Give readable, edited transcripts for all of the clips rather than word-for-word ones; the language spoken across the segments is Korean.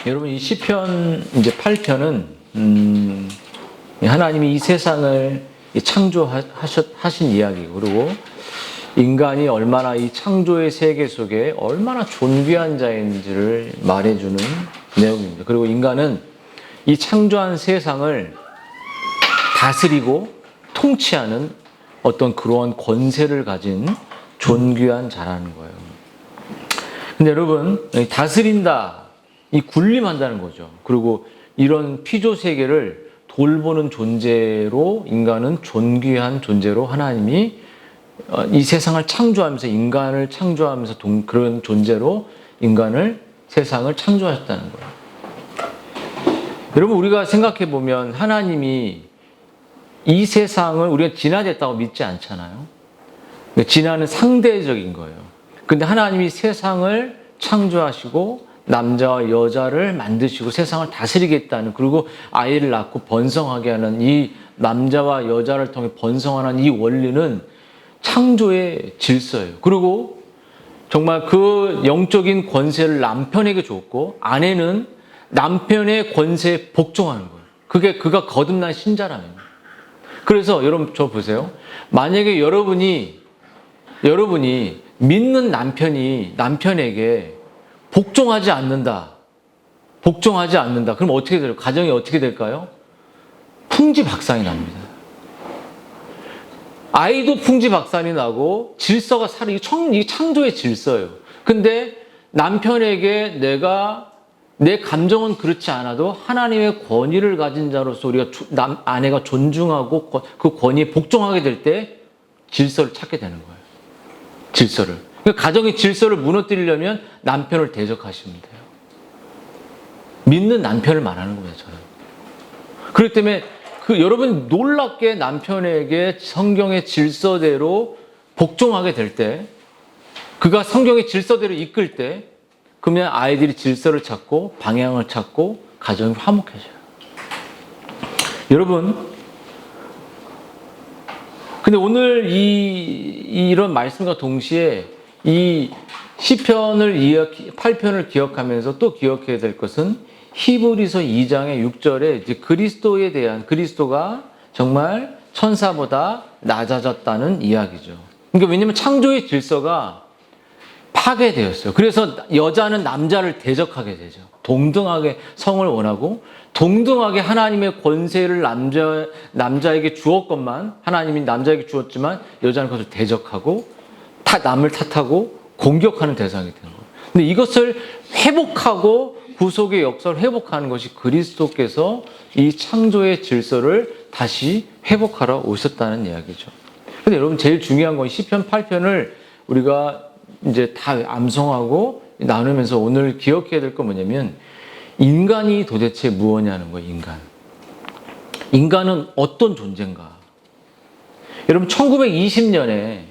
여러분, 이 시편 이제 8편은 하나님이 이 세상을 창조하신 이야기고, 그리고 인간이 얼마나 이 창조의 세계 속에 얼마나 존귀한 자인지를 말해주는 내용입니다. 그리고 인간은 이 창조한 세상을 다스리고 통치하는 어떤 그러한 권세를 가진 존귀한 자라는 거예요. 근데 여러분, 다스린다, 이 군림한다는 거죠. 그리고 이런 피조 세계를 돌보는 존재로, 인간은 존귀한 존재로 하나님이 이 세상을 창조하면서, 인간을 창조하면서 그런 존재로 세상을 창조하셨다는 거예요. 여러분, 우리가 생각해 보면 하나님이 이 세상을 우리가 진화됐다고 믿지 않잖아요. 진화는 상대적인 거예요. 근데 하나님이 세상을 창조하시고 남자와 여자를 만드시고 세상을 다스리겠다는, 그리고 아이를 낳고 번성하게 하는 이 남자와 여자를 통해 번성하는 이 원리는 창조의 질서예요. 그리고 정말 그 영적인 권세를 남편에게 줬고, 아내는 남편의 권세에 복종하는 거예요. 그가 거듭난 신자라면. 그래서 여러분, 저 보세요. 만약에 여러분이 믿는 남편이 남편에게 복종하지 않는다. 그럼 어떻게 돼요? 가정이 어떻게 될까요? 풍지박산이 납니다. 아이도 풍지박산이 나고 질서가 이 창조의 질서예요. 근데 남편에게 내 감정은 그렇지 않아도 하나님의 권위를 가진 자로서 아내가 존중하고 그 권위에 복종하게 될 때 질서를 찾게 되는 거예요. 질서를. 그러니까 가정의 질서를 무너뜨리려면 남편을 대적하시면 돼요. 믿는 남편을 말하는 겁니다, 저는. 그렇기 때문에 여러분 놀랍게 남편에게 성경의 질서대로 복종하게 될 때, 그가 성경의 질서대로 이끌 때, 그러면 아이들이 질서를 찾고 방향을 찾고 가정이 화목해져요. 여러분, 근데 오늘 이런 말씀과 동시에 이 시편을 8편을 기억하면서 또 기억해야 될 것은 히브리서 2장의 6절에 이제 그리스도가 정말 천사보다 낮아졌다는 이야기죠. 그러니까 왜냐하면 창조의 질서가 파괴되었어요. 그래서 여자는 남자를 대적하게 되죠. 동등하게 성을 원하고, 동등하게 하나님의 권세를 남자에게 주었건만, 하나님이 남자에게 주었지만 여자는 그것을 대적하고 남을 탓하고 공격하는 대상이 되는 거예요. 근데 이것을 회복하고 구속의 역사를 회복하는 것이 그리스도께서 이 창조의 질서를 다시 회복하러 오셨다는 이야기죠. 근데 여러분, 제일 중요한 건 시편 8편을 우리가 이제 다 암송하고 나누면서 오늘 기억해야 될 건 뭐냐면, 인간이 도대체 무엇냐는 거예요. 인간은 어떤 존재인가? 여러분, 1920년에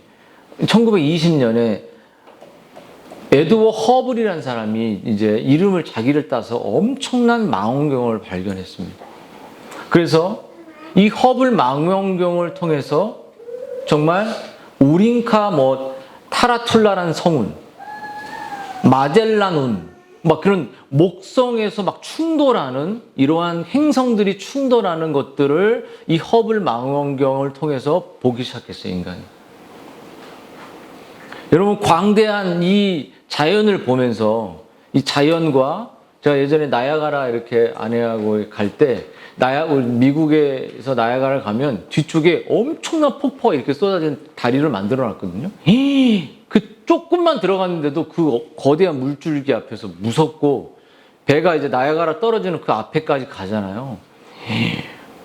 에드워 허블이라는 사람이 이제 자기를 따서 엄청난 망원경을 발견했습니다. 그래서 이 허블 망원경을 통해서 정말 우린카 타라툴라라는 성운, 마젤란운, 그런 목성에서 충돌하는, 이러한 행성들이 충돌하는 것들을 이 허블 망원경을 통해서 보기 시작했어요, 인간이. 여러분, 광대한 이 자연을 보면서, 이 자연과, 제가 예전에 나야가라 이렇게 아내하고 갈 때, 미국에서 나야가라를 가면 뒤쪽에 엄청난 폭포가 이렇게 쏟아진 다리를 만들어 놨거든요. 그 조금만 들어갔는데도 그 거대한 물줄기 앞에서 무섭고, 배가 이제 나야가라 떨어지는 그 앞에까지 가잖아요.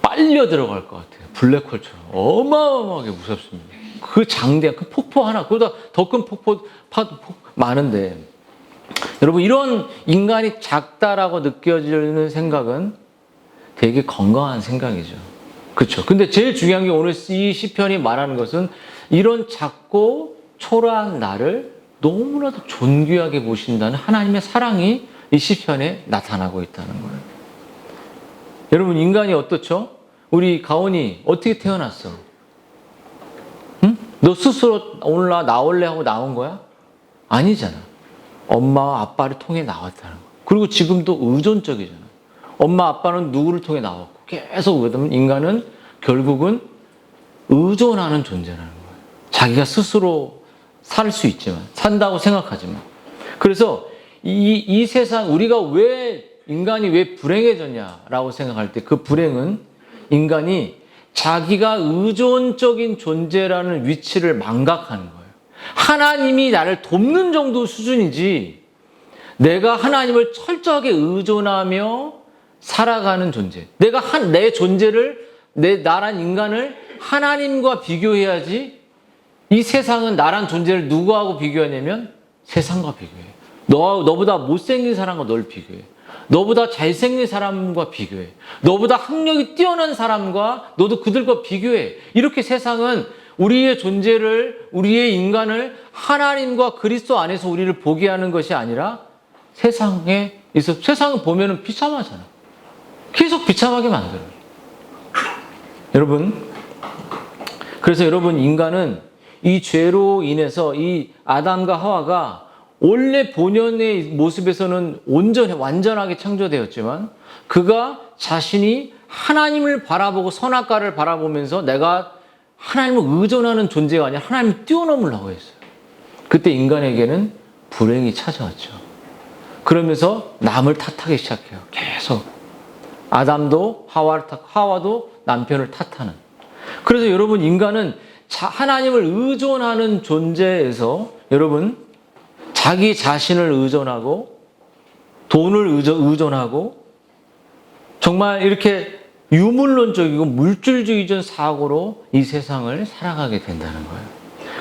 빨려 들어갈 것 같아요. 블랙홀처럼. 어마어마하게 무섭습니다. 그 장대한 그 폭포 하나, 그보다 더 큰 폭포 많은데, 여러분, 이런 인간이 작다라고 느껴지는 생각은 되게 건강한 생각이죠. 그렇죠? 근데 제일 중요한 게 오늘 이 시편이 말하는 것은 이런 작고 초라한 나를 너무나도 존귀하게 보신다는 하나님의 사랑이 이 시편에 나타나고 있다는 거예요. 여러분, 인간이 어떻죠? 우리 가온이 어떻게 태어났어? 응? 너 스스로 오늘 나올래 하고 나온 거야? 아니잖아. 엄마와 아빠를 통해 나왔다는 거예요. 그리고 지금도 의존적이잖아요. 엄마 아빠는 누구를 통해 나왔고 계속 그러면 인간은 결국은 의존하는 존재라는 거예요. 자기가 스스로 살 수 있지만, 산다고 생각하지만. 그래서 이 세상, 우리가 인간이 왜 불행해졌냐라고 생각할 때 그 불행은 인간이 자기가 의존적인 존재라는 위치를 망각하는 거예요. 하나님이 나를 돕는 정도 수준이지 내가 하나님을 철저하게 의존하며 살아가는 존재. 내가 내 존재를, 나란 인간을 하나님과 비교해야지. 이 세상은 나란 존재를 누구하고 비교하냐면 세상과 비교해. 너보다 못생긴 사람과 널 비교해. 너보다 잘생긴 사람과 비교해. 너보다 학력이 뛰어난 사람과 너도 그들과 비교해. 이렇게 세상은 우리의 존재를, 우리의 인간을 하나님과 그리스도 안에서 우리를 보게 하는 것이 아니라 세상을 보면은 비참하잖아. 계속 비참하게 만들어요. 여러분, 그래서 여러분, 인간은 이 죄로 인해서 이 아담과 하와가 원래 본연의 모습에서는 완전하게 창조되었지만 그가 자신이 하나님을 바라보고 선악과를 바라보면서 내가 하나님을 의존하는 존재가 아니라 하나님을 뛰어넘으려고 했어요. 그때 인간에게는 불행이 찾아왔죠. 그러면서 남을 탓하기 시작해요. 계속. 아담도 하와도 남편을 탓하는. 그래서 여러분, 인간은 하나님을 의존하는 존재에서 여러분 자기 자신을 의존하고 돈을 의존하고 정말 이렇게 유물론적이고 물질주의적 사고로 이 세상을 살아가게 된다는 거예요.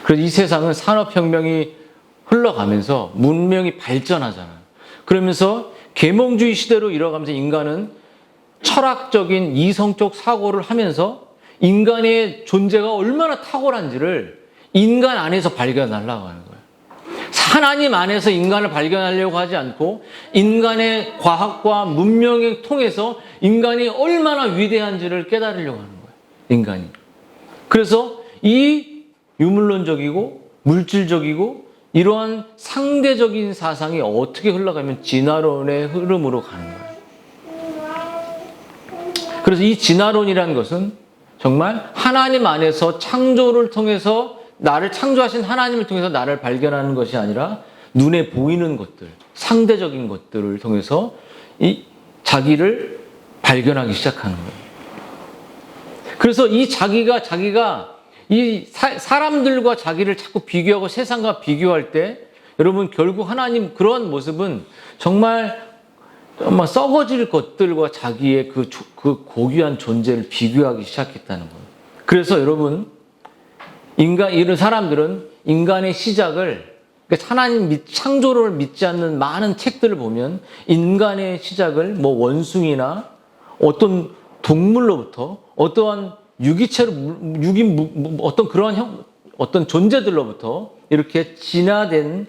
그래서 이 세상은 산업혁명이 흘러가면서 문명이 발전하잖아요. 그러면서 계몽주의 시대로 이뤄가면서 인간은 철학적인 이성적 사고를 하면서 인간의 존재가 얼마나 탁월한지를 인간 안에서 발견하려고 하는 거예요. 하나님 안에서 인간을 발견하려고 하지 않고 인간의 과학과 문명을 통해서 인간이 얼마나 위대한지를 깨달으려고 하는 거예요. 인간이. 그래서 이 유물론적이고 물질적이고 이러한 상대적인 사상이 어떻게 흘러가면 진화론의 흐름으로 가는 거예요. 그래서 이 진화론이라는 것은 정말 하나님 안에서 창조를 통해서 나를 창조하신 하나님을 통해서 나를 발견하는 것이 아니라 눈에 보이는 것들, 상대적인 것들을 통해서 이 자기를 발견하기 시작하는 거예요. 그래서 이 자기가 이 사람들과 자기를 자꾸 비교하고 세상과 비교할 때 여러분 결국 하나님 그러한 모습은 정말 썩어질 것들과 자기의 그 고귀한 존재를 비교하기 시작했다는 거예요. 그래서 여러분 이런 사람들은 인간의 시작을 하나님 창조를 믿지 않는 많은 책들을 보면 인간의 시작을 원숭이나 어떤 동물로부터 어떠한 어떤 그러한 어떤 존재들로부터 이렇게 진화된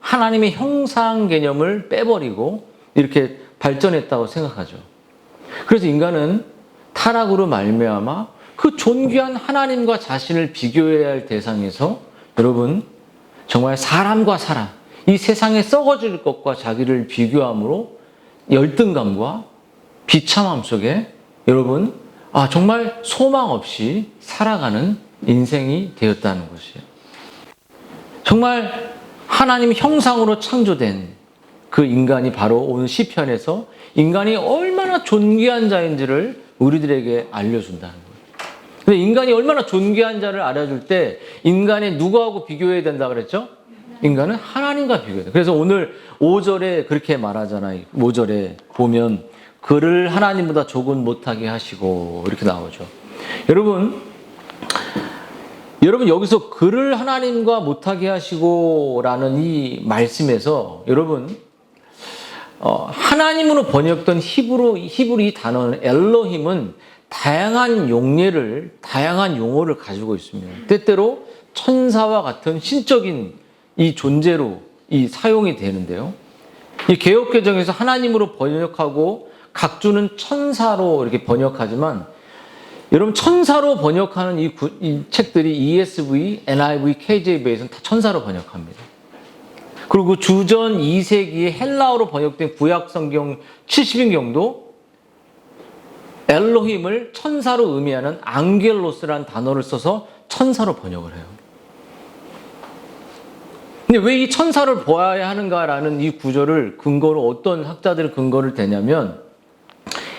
하나님의 형상 개념을 빼버리고 이렇게 발전했다고 생각하죠. 그래서 인간은 타락으로 말미암아 그 존귀한 하나님과 자신을 비교해야 할 대상에서 여러분 정말 사람과 사람, 이 세상에 썩어질 것과 자기를 비교함으로 열등감과 비참함 속에 여러분 정말 소망 없이 살아가는 인생이 되었다는 것이에요. 정말 하나님 형상으로 창조된 그 인간이 바로 오늘 시편에서 인간이 얼마나 존귀한 자인지를 우리들에게 알려준다는 거예요. 근데 인간이 얼마나 존귀한 자를 알려줄 때 인간이 누구하고 비교해야 된다 그랬죠? 인간은 하나님과 비교해야 돼. 그래서 오늘 5절에 그렇게 말하잖아요. 5절에 보면 그를 하나님보다 조금 못하게 하시고 이렇게 나오죠. 여러분 여기서 그를 하나님과 못하게 하시고라는 이 말씀에서 여러분 하나님으로 번역된 히브리 이 단어는 엘로힘은 다양한 용어를 가지고 있습니다. 때때로 천사와 같은 신적인 이 존재로 이 사용이 되는데요. 이 개역개정에서 하나님으로 번역하고 각주는 천사로 이렇게 번역하지만 여러분 천사로 번역하는 이 책들이 ESV, NIV, KJV에서는 다 천사로 번역합니다. 그리고 주전 2세기에 헬라어로 번역된 구약 성경 70인경도 엘로힘을 천사로 의미하는 앙겔로스라는 단어를 써서 천사로 번역을 해요. 근데 왜 이 천사를 보아야 하는가라는 이 구절을 근거로 어떤 학자들의 근거를 대냐면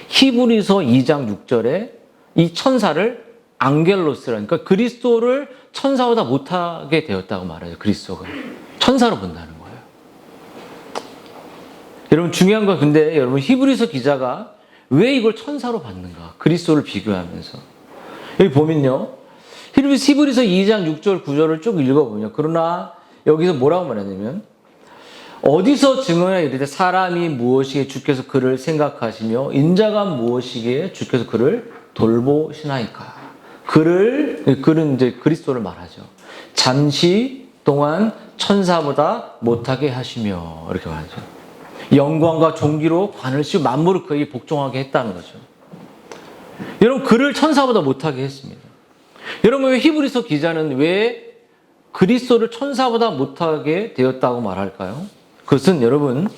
히브리서 2장 6절에 이 천사를 앙겔로스라는, 그러니까 그리스도를 천사보다 못하게 되었다고 말해요. 그리스도가 천사로 본다는 거예요. 여러분 중요한 건 근데 여러분 히브리서 기자가 왜 이걸 천사로 봤는가? 그리스도를 비교하면서 여기 보면요, 히브리서 2장 6절 9절을 쭉 읽어보면요, 그러나 여기서 뭐라고 말하냐면 어디서 증언하여 이르되 사람이 무엇이기에 주께서 그를 생각하시며 인자가 무엇이기에 주께서 그를 돌보시나이까. 그는 이제 그리스도를 말하죠. 잠시 동안 천사보다 못하게 하시며 이렇게 말하죠. 영광과 존귀로 관을 씌우고 만물을 그에게 복종하게 했다는 거죠. 여러분 그를 천사보다 못하게 했습니다. 여러분 왜 히브리서 기자는 왜 그리스도를 천사보다 못하게 되었다고 말할까요? 그것은 여러분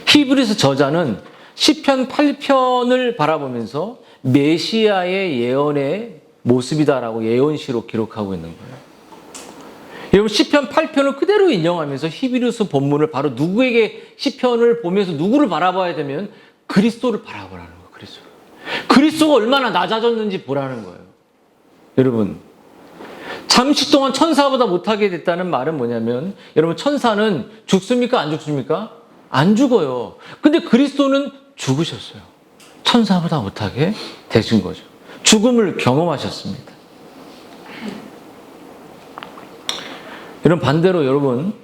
히브리서 저자는 시편 8편을 바라보면서 메시아의 예언의 모습이다라고 예언시로 기록하고 있는 거예요. 여러분 시편 8편을 그대로 인용하면서 히브리서 본문을 바로 누구에게 시편을 보면서 누구를 바라봐야 되면 그리스도를 바라보라는 거예요. 그리스도가 얼마나 낮아졌는지 보라는 거예요. 여러분 잠시 동안 천사보다 못하게 됐다는 말은 뭐냐면 여러분 천사는 죽습니까? 안 죽습니까? 안 죽어요. 근데 그리스도는 죽으셨어요. 천사보다 못하게 되신 거죠. 죽음을 경험하셨습니다. 이런 반대로 여러분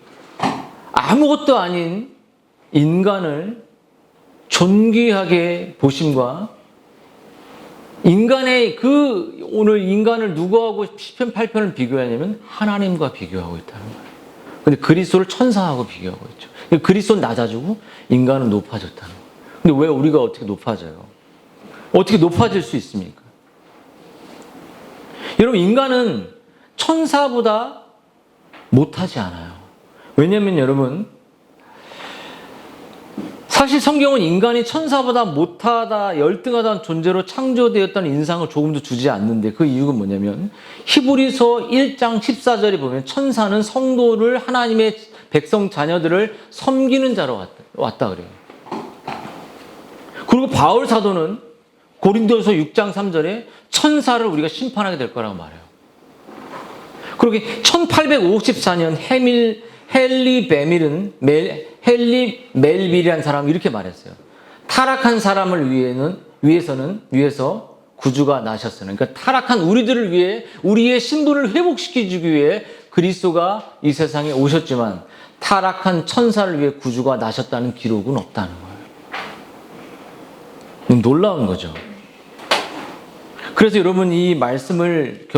아무것도 아닌 인간을 존귀하게 보심과 인간의 오늘 인간을 누구하고 시편 8편을 비교하냐면 하나님과 비교하고 있다는 거예요. 근데 그리스도를 천사하고 비교하고 있죠. 그리스도는 낮아지고 인간은 높아졌다는 거예요. 근데 왜 우리가 어떻게 높아져요? 어떻게 높아질 수 있습니까? 여러분 인간은 천사보다 못하지 않아요. 왜냐하면 여러분 사실 성경은 인간이 천사보다 못하다, 열등하다는 존재로 창조되었다는 인상을 조금도 주지 않는데 그 이유가 뭐냐면 히브리서 1장 14절에 보면 천사는 성도를 하나님의 백성 자녀들을 섬기는 자로 왔다 그래요. 그리고 바울 사도는 고린도서 6장 3절에 천사를 우리가 심판하게 될 거라고 말해요. 그렇게 1854년 헨리 멜빌이라는 사람이 이렇게 말했어요. 타락한 사람을 위해서 구주가 나셨으나, 그러니까 타락한 우리들을 위해 우리의 신분을 회복시키기 위해 그리스도가 이 세상에 오셨지만 타락한 천사를 위해 구주가 나셨다는 기록은 없다는 거예요. 놀라운 거죠. 그래서 여러분 이 말씀을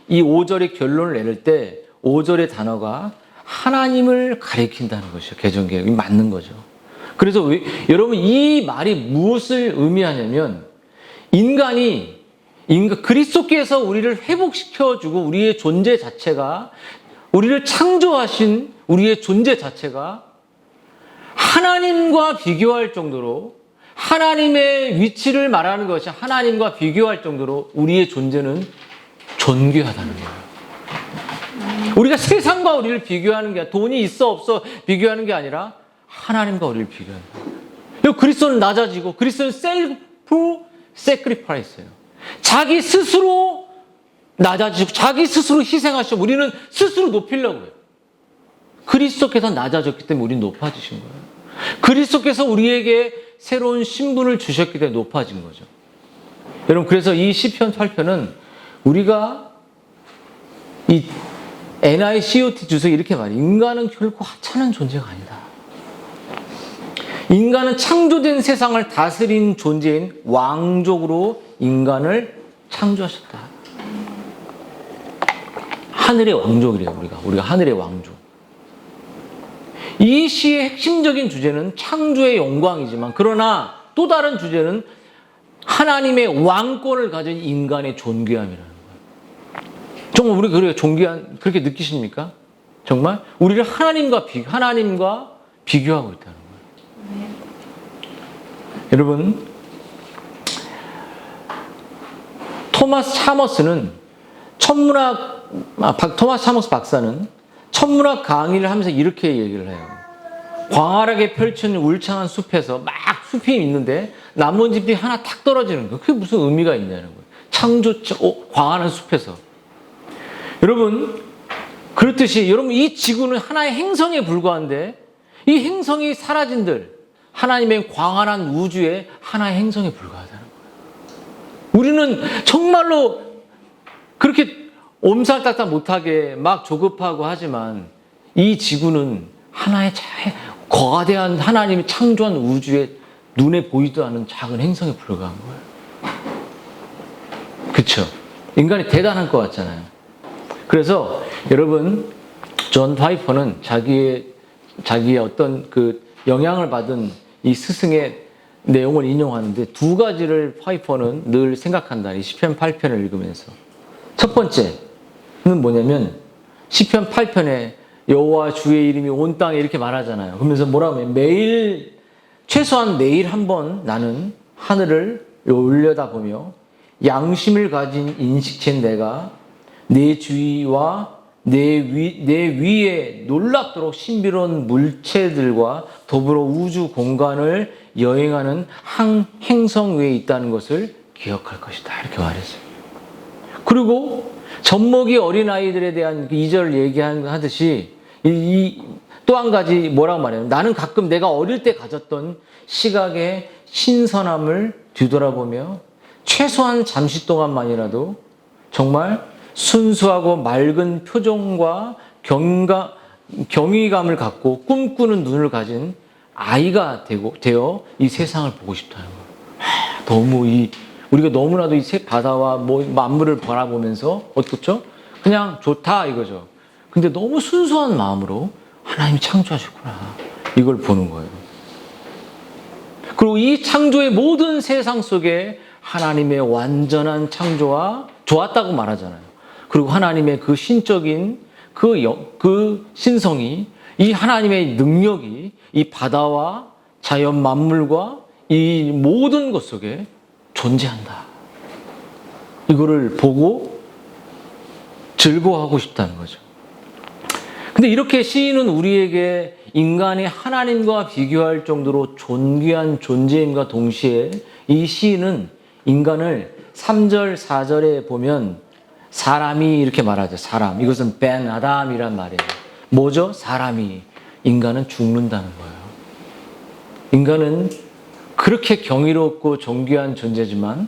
이 5절의 결론을 내릴 때 5절의 단어가 하나님을 가리킨다는 것이죠. 개정개혁이 맞는 거죠. 그래서 여러분 이 말이 무엇을 의미하냐면 그리스도께서 우리를 회복시켜주고 우리의 존재 자체가 우리를 창조하신 우리의 존재 자체가 하나님과 비교할 정도로 하나님의 위치를 말하는 것이 하나님과 비교할 정도로 우리의 존재는 존귀하다는 거예요. 우리가 세상과 우리를 비교하는 게 돈이 있어 없어 비교하는 게 아니라 하나님과 우리를 비교한다. 그리스도는 낮아지고 그리스도는 셀프 세크리파이스예요. 자기 스스로 낮아지고 자기 스스로 희생하시고 우리는 스스로 높이려고 해요. 그리스도께서 낮아졌기 때문에 우리는 높아지신 거예요. 그리스도께서 우리에게 새로운 신분을 주셨기 때문에 높아진 거죠. 여러분 그래서 이 시편 8편은 우리가 이 NICOT 주석이 이렇게 말해요. 인간은 결코 하찮은 존재가 아니다. 인간은 창조된 세상을 다스린 존재인 왕족으로 인간을 창조하셨다. 하늘의 왕족이래요. 우리가 하늘의 왕족. 이 시의 핵심적인 주제는 창조의 영광이지만 그러나 또 다른 주제는 하나님의 왕권을 가진 인간의 존귀함이라는 거예요. 정말 우리 그렇게 존귀한 그렇게 느끼십니까? 정말 우리를 하나님과 비교하고 있다는 거예요. 여러분, 토마스 차머스 박사는 천문학 강의를 하면서 이렇게 얘기를 해요. 광활하게 펼쳐진 울창한 숲에서 막 숲이 있는데 나뭇잎이 하나 탁 떨어지는 거예요. 그게 무슨 의미가 있냐는 거예요. 광활한 숲에서. 여러분, 그렇듯이 여러분 이 지구는 하나의 행성에 불과한데 이 행성이 사라진들 하나님의 광활한 우주의 하나의 행성에 불과하다는 거예요. 우리는 정말로 그렇게 엄살딱딱 못하게 막 조급하고 하지만 이 지구는 하나의 거대한 하나님이 창조한 우주의 눈에 보이지도 않는 작은 행성에 불과한 거예요. 그렇죠? 인간이 대단한 것 같잖아요. 그래서 여러분, 존 파이퍼는 자기의 어떤 그 영향을 받은 이 스승의 내용을 인용하는데 두 가지를 파이퍼는 늘 생각한다. 이 시편 8편을 읽으면서. 첫 번째는 뭐냐면 시편 8편에 여호와 주의 이름이 온 땅에 이렇게 말하잖아요. 그러면서 뭐라고 하면 최소한 매일 한 번 나는 하늘을 올려다보며 양심을 가진 인식체인 내가 내 주위와 내 위에 놀랍도록 신비로운 물체들과 더불어 우주 공간을 여행하는 한 행성 위에 있다는 것을 기억할 것이다. 이렇게 말했어요. 그리고 젖먹이 어린아이들에 대한 2절 얘기하듯이 또 한 가지 뭐라고 말해요? 나는 가끔 내가 어릴 때 가졌던 시각의 신선함을 뒤돌아보며 최소한 잠시 동안만이라도 정말 순수하고 맑은 표정과 경의감을 갖고 꿈꾸는 눈을 가진 아이가 되어 이 세상을 보고 싶다는 거예요. 우리가 너무나도 이 바다와 만물을 바라보면서 어떻죠? 그냥 좋다 이거죠. 근데 너무 순수한 마음으로 하나님이 창조하셨구나. 이걸 보는 거예요. 그리고 이 창조의 모든 세상 속에 하나님의 완전한 창조와 좋았다고 말하잖아요. 그리고 하나님의 그 신적인 그 신성이, 이 하나님의 능력이 이 바다와 자연 만물과 이 모든 것 속에 존재한다. 이거를 보고 즐거워하고 싶다는 거죠. 근데 이렇게 시인은 우리에게 인간이 하나님과 비교할 정도로 존귀한 존재임과 동시에 이 시인은 인간을 3절, 4절에 보면 사람이 이렇게 말하죠. 사람. 이것은 벤 아담이란 말이에요. 뭐죠? 사람이. 인간은 죽는다는 거예요. 인간은 그렇게 경이롭고 존귀한 존재지만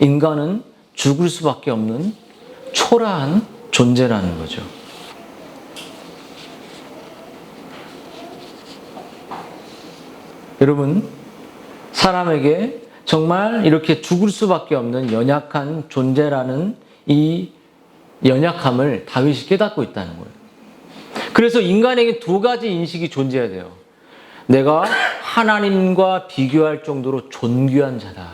인간은 죽을 수밖에 없는 초라한 존재라는 거죠. 여러분, 사람에게 정말 이렇게 죽을 수밖에 없는 연약한 존재라는 이 연약함을 다윗이 깨닫고 있다는 거예요. 그래서 인간에게 두 가지 인식이 존재해야 돼요. 내가 하나님과 비교할 정도로 존귀한 자다.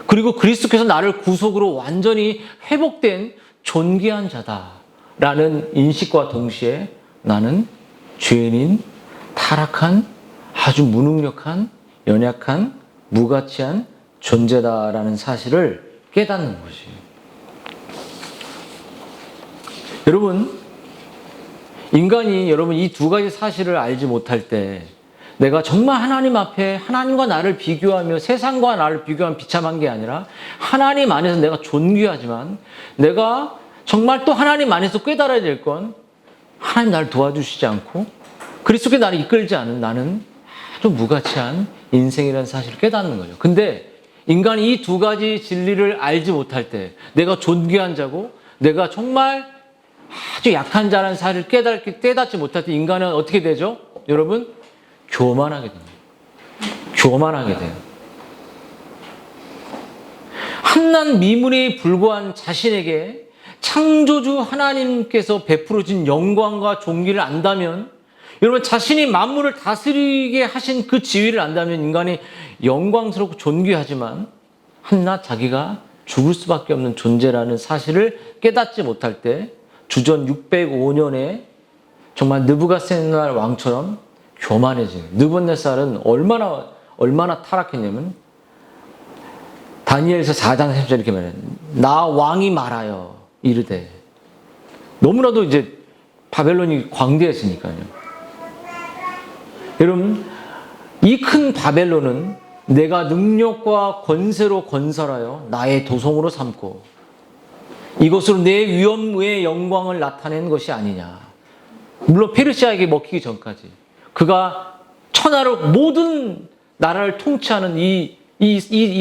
그리고 그리스도께서 나를 구속으로 완전히 회복된 존귀한 자다라는 인식과 동시에 나는 죄인인, 타락한, 아주 무능력한, 연약한, 무가치한 존재다라는 사실을 깨닫는 것이. 여러분, 인간이 이 두 가지 사실을 알지 못할 때 내가 정말 하나님 앞에 하나님과 나를 비교하며 세상과 나를 비교하면 비참한 게 아니라 하나님 안에서 내가 존귀하지만 내가 정말 또 하나님 안에서 깨달아야 될 건 하나님 나를 도와주시지 않고 그리스도께 나를 이끌지 않은 나는 아주 무가치한 인생이라는 사실을 깨닫는 거죠. 근데 인간이 이 두 가지 진리를 알지 못할 때 내가 존귀한 자고 내가 정말 아주 약한 자라는 사실을 깨닫지 못할 때 인간은 어떻게 되죠? 여러분, 교만하게 됩니다. 교만하게 돼요. 한낱 미문에 불과한 자신에게 창조주 하나님께서 베풀어진 영광과 존귀를 안다면, 여러분, 자신이 만물을 다스리게 하신 그 지위를 안다면 인간이 영광스럽고 존귀하지만 한낱 자기가 죽을 수밖에 없는 존재라는 사실을 깨닫지 못할 때 주전 605년에 정말 느부갓네살 왕처럼 교만해지는. 느부갓네살은 얼마나 타락했냐면 다니엘서 4장 30절 이렇게 말해요. 나 왕이 말하여 이르되. 너무나도 이제 바벨론이 광대했으니까요. 여러분, 이 큰 바벨론은 내가 능력과 권세로 건설하여 나의 도성으로 삼고 이것으로 내 위엄의 영광을 나타낸 것이 아니냐. 물론 페르시아에게 먹히기 전까지 그가 천하로 모든 나라를 통치하는 이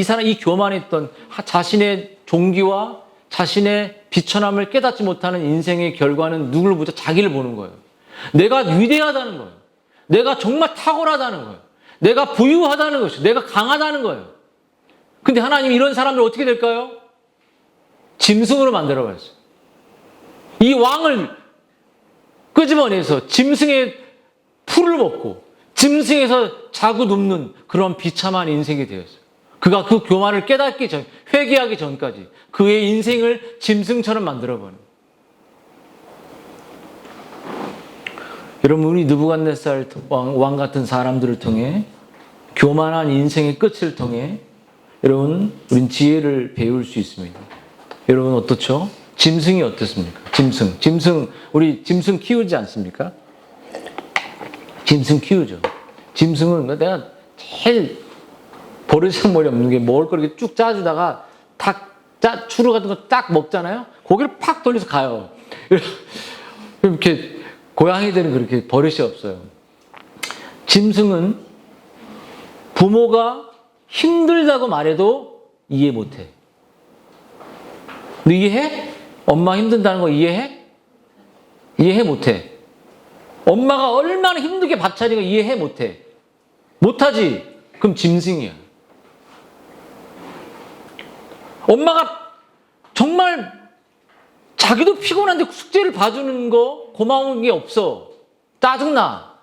사람, 이 교만했던 자신의 종기와 자신의 비천함을 깨닫지 못하는 인생의 결과는 누구를 보자? 자기를 보는 거예요. 내가 위대하다는 거예요. 내가 정말 탁월하다는 거예요. 내가 부유하다는 것이요. 내가 강하다는 거예요. 근데 하나님이 이런 사람들 어떻게 될까요? 짐승으로 만들어버렸어요. 이 왕을 끄집어내서 짐승의 풀을 먹고 짐승에서 자고 눕는 그런 비참한 인생이 되었어요. 그가 그 교만을 깨닫기 전, 회개하기 전까지 그의 인생을 짐승처럼 만들어버려요. 여러분, 우리 느부갓네살 왕 같은 사람들을 통해 교만한 인생의 끝을 통해 여러분, 우린 지혜를 배울 수 있습니다. 여러분 어떻죠? 짐승이 어떻습니까? 짐승, 우리 짐승 키우지 않습니까? 짐승 키우죠. 짐승은 내가 제일 버르장머리 없는 게 먹을 거 이렇게 쭉 짜주다가 추루 같은 거 딱 먹잖아요? 고개를 팍 돌려서 가요. 이렇게 고양이들은 그렇게 버릇이 없어요. 짐승은 부모가 힘들다고 말해도 이해 못해. 너 이해해? 엄마 힘든다는 거 이해해? 이해해 못해. 엄마가 얼마나 힘들게 밥 차리고 이해해 못해. 못하지? 그럼 짐승이야. 엄마가 정말 자기도 피곤한데 숙제를 봐주는 거 고마운 게 없어. 짜증나.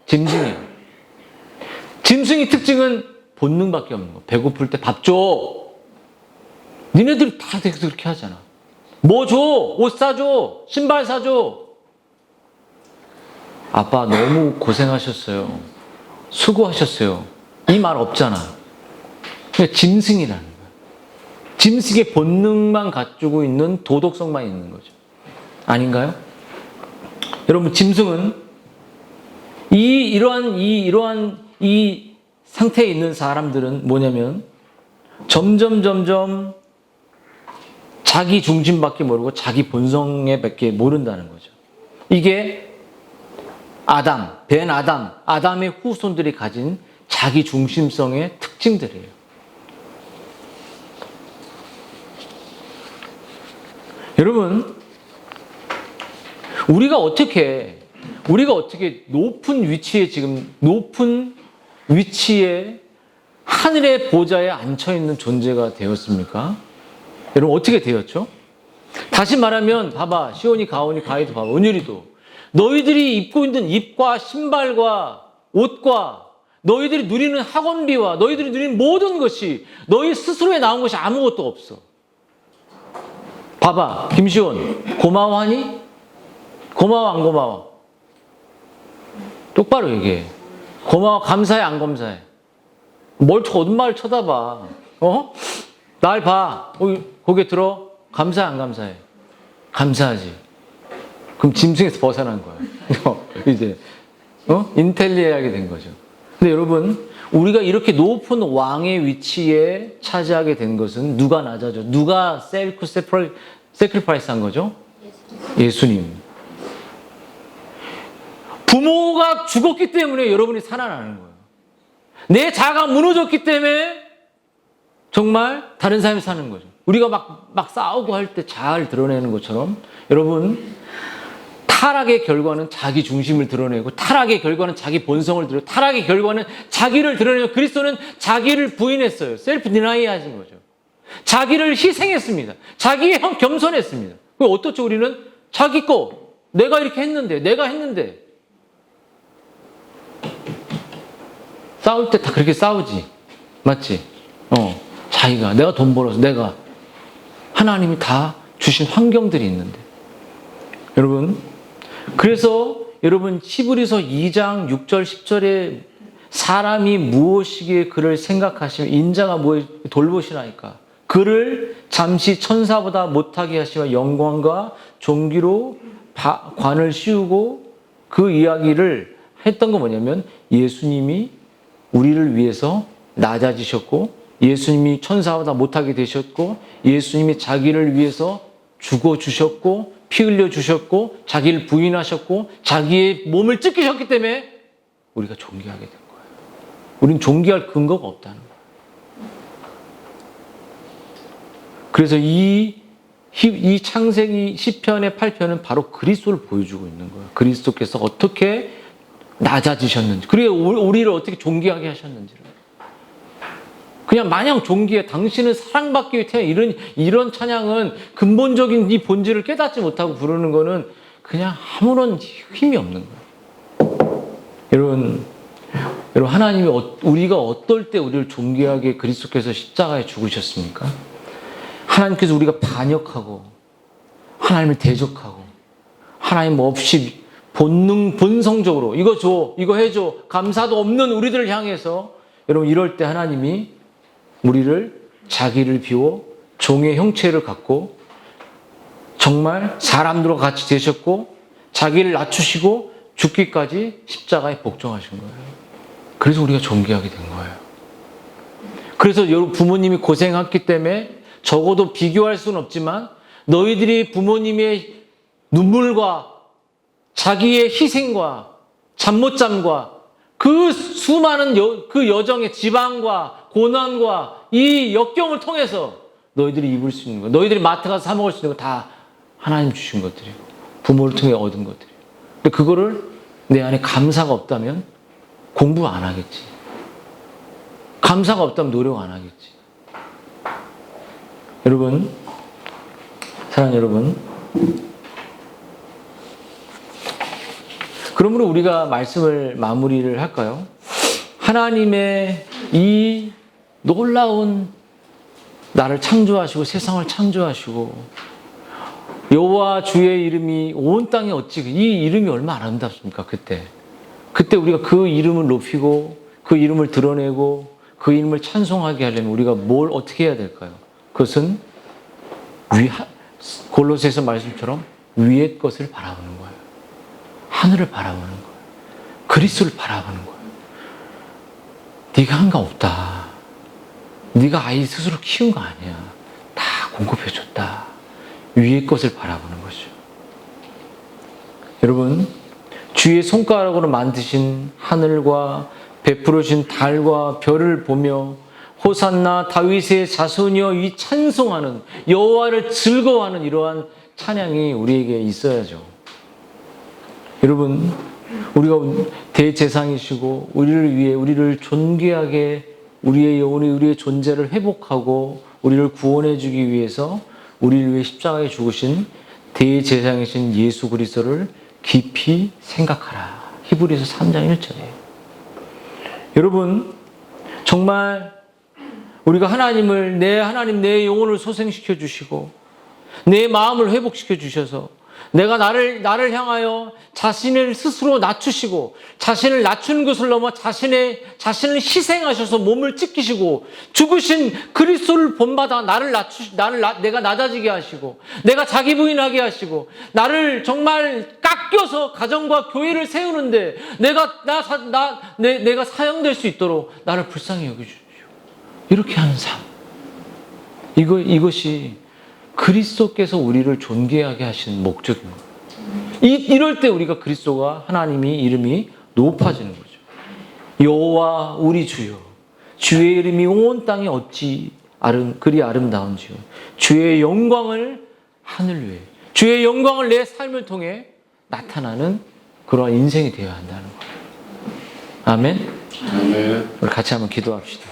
짐승이야. 짐승의 특징은 본능밖에 없는 거. 배고플 때 밥 줘. 니네들이 다 그렇게 하잖아. 뭐 줘? 옷 사줘. 신발 사줘. 아빠 너무 고생하셨어요. 수고하셨어요. 이 말 없잖아. 그러니까 짐승이라는 거야. 짐승의 본능만 갖추고 있는 도덕성만 있는 거죠. 아닌가요? 여러분, 짐승은 이러한 상태에 있는 사람들은 뭐냐면 점점 자기 중심밖에 모르고 자기 본성에 밖에 모른다는 거죠. 이게 아담의 후손들이 가진 자기 중심성의 특징들이에요. 여러분, 우리가 어떻게 높은 위치에 하늘의 보좌에 앉혀 있는 존재가 되었습니까? 여러분, 어떻게 되었죠? 다시 말하면 봐봐. 시온이, 가온이, 가이도 봐봐. 은율이도 너희들이 입고 있는 입과 신발과 옷과 너희들이 누리는 학원비와 너희들이 누리는 모든 것이 너희 스스로에 나온 것이 아무것도 없어. 봐봐. 김시온, 고마워하니? 고마워, 안 고마워? 똑바로 얘기해. 고마워, 감사해, 안 감사해? 엄마를 쳐다봐. 날 봐. 고개 들어. 감사해, 안 감사해? 감사하지. 그럼 짐승에서 벗어난 거야. 이제, 인텔리하게 된 거죠. 근데 여러분, 우리가 이렇게 높은 왕의 위치에 차지하게 된 것은 누가 낮아져? 누가 세크리파이스 한 거죠? 예수님. 부모가 죽었기 때문에 여러분이 살아나는 거예요. 내 자아가 무너졌기 때문에 정말 다른 삶을 사는 거죠. 우리가 막 싸우고 할 때 자아를 드러내는 것처럼 여러분, 타락의 결과는 자기 중심을 드러내고 타락의 결과는 자기 본성을 드러내고 타락의 결과는 자기를 드러내고 그리스도는 자기를 부인했어요. 셀프 디나이 하신 거죠. 자기를 희생했습니다. 자기의 겸손했습니다. 그럼 어떻죠? 우리는 자기 거 내가 이렇게 했는데 내가 했는데 싸울 때 다 그렇게 싸우지. 맞지? 자기가 내가 돈 벌어서 내가 하나님이 다 주신 환경들이 있는데 여러분, 그래서 여러분 히브리서 2장 6절 10절에 사람이 무엇이기에 그를 생각하시며 인자가 무엇 돌보시나이까 그를 잠시 천사보다 못하게 하시며 영광과 존귀로 관을 씌우고 그 이야기를 했던 거 뭐냐면 예수님이 우리를 위해서 낮아지셨고 예수님이 천사보다 못하게 되셨고 예수님이 자기를 위해서 죽어주셨고 피 흘려주셨고 자기를 부인하셨고 자기의 몸을 찢기셨기 때문에 우리가 존귀하게 된 거예요. 우리는 존귀할 근거가 없다는 거예요. 그래서 이 창세기 시편의 8편은 바로 그리스도를 보여주고 있는 거예요. 그리스도께서 어떻게 낮아지셨는지, 그리고 우리를 어떻게 존귀하게 하셨는지를. 그냥 마냥 존귀해. 당신은 사랑받기 위해 태어난 이런 찬양은 근본적인 이 본질을 깨닫지 못하고 부르는 거는 그냥 아무런 힘이 없는 거예요. 여러분 하나님이 우리가 어떨 때 우리를 존귀하게 그리스도께서 십자가에 죽으셨습니까? 하나님께서 우리가 반역하고 하나님을 대적하고 하나님 없이 본성적으로 이거 줘, 이거 해줘, 감사도 없는 우리들을 향해서 여러분 이럴 때 하나님이 우리를 자기를 비워 종의 형체를 갖고 정말 사람들과 같이 되셨고 자기를 낮추시고 죽기까지 십자가에 복종하신 거예요. 그래서 우리가 존귀하게 된 거예요. 그래서 여러분 부모님이 고생했기 때문에 적어도 비교할 수는 없지만 너희들이 부모님의 눈물과 자기의 희생과 잠 못 잠과 그 수많은 그 여정의 지방과 고난과 이 역경을 통해서 너희들이 입을 수 있는 거, 너희들이 마트 가서 사 먹을 수 있는 거 다 하나님 주신 것들이고 부모를 통해 얻은 것들이고. 근데 그거를 내 안에 감사가 없다면 공부 안 하겠지. 감사가 없다면 노력 안 하겠지. 여러분, 사랑하는 여러분, 그러므로 우리가 말씀을 마무리를 할까요? 하나님의 이 놀라운 나를 창조하시고 세상을 창조하시고 여호와 주의 이름이 온 땅에 어찌 이 이름이 얼마나 아름답습니까? 그때 우리가 그 이름을 높이고 그 이름을 드러내고 그 이름을 찬송하게 하려면 우리가 뭘 어떻게 해야 될까요? 그것은 골로새서 말씀처럼 위의 것을 바라보는 거예요. 하늘을 바라보는 거예요. 그리스도를 바라보는 거예요. 네가 한 거 없다. 네가 아이 스스로 키운 거 아니야. 다 공급해줬다. 위의 것을 바라보는 것이죠. 여러분, 주의 손가락으로 만드신 하늘과 베풀어진 달과 별을 보며 호산나 다윗의 자손이여 이 찬송하는 여호와를 즐거워하는 이러한 찬양이 우리에게 있어야죠. 여러분, 우리가 대제사장이시고 우리를 위해 우리를 존귀하게 우리의 영혼이 우리의 존재를 회복하고 우리를 구원해 주기 위해서 우리를 위해 십자가에 죽으신 대제사장이신 예수 그리스도를 깊이 생각하라. 히브리서 3장 1절이에요. 여러분, 정말 우리가 하나님 내 영혼을 소생시켜 주시고 내 마음을 회복시켜 주셔서 내가 나를 향하여 자신을 스스로 낮추시고 자신을 낮추는 것을 넘어 자신을 희생하셔서 몸을 찢기시고 죽으신 그리스도를 본받아 내가 낮아지게 하시고 내가 자기 부인하게 하시고 나를 정말 깎여서 가정과 교회를 세우는데 내가 사용될 수 있도록 나를 불쌍히 여겨주십시오. 이렇게 하는 삶. 이것이 그리스도께서 우리를 존귀하게 하신 목적인 거예요. 이럴 때 우리가 그리스도가 하나님이 이름이 높아지는 거죠. 여호와 우리 주여 주의 이름이 온 땅에 어찌 그리 아름다운지요. 주의 영광을 하늘 위에 주의 영광을 내 삶을 통해 나타나는 그러한 인생이 되어야 한다는 거예요. 아멘. 우리 같이 한번 기도합시다.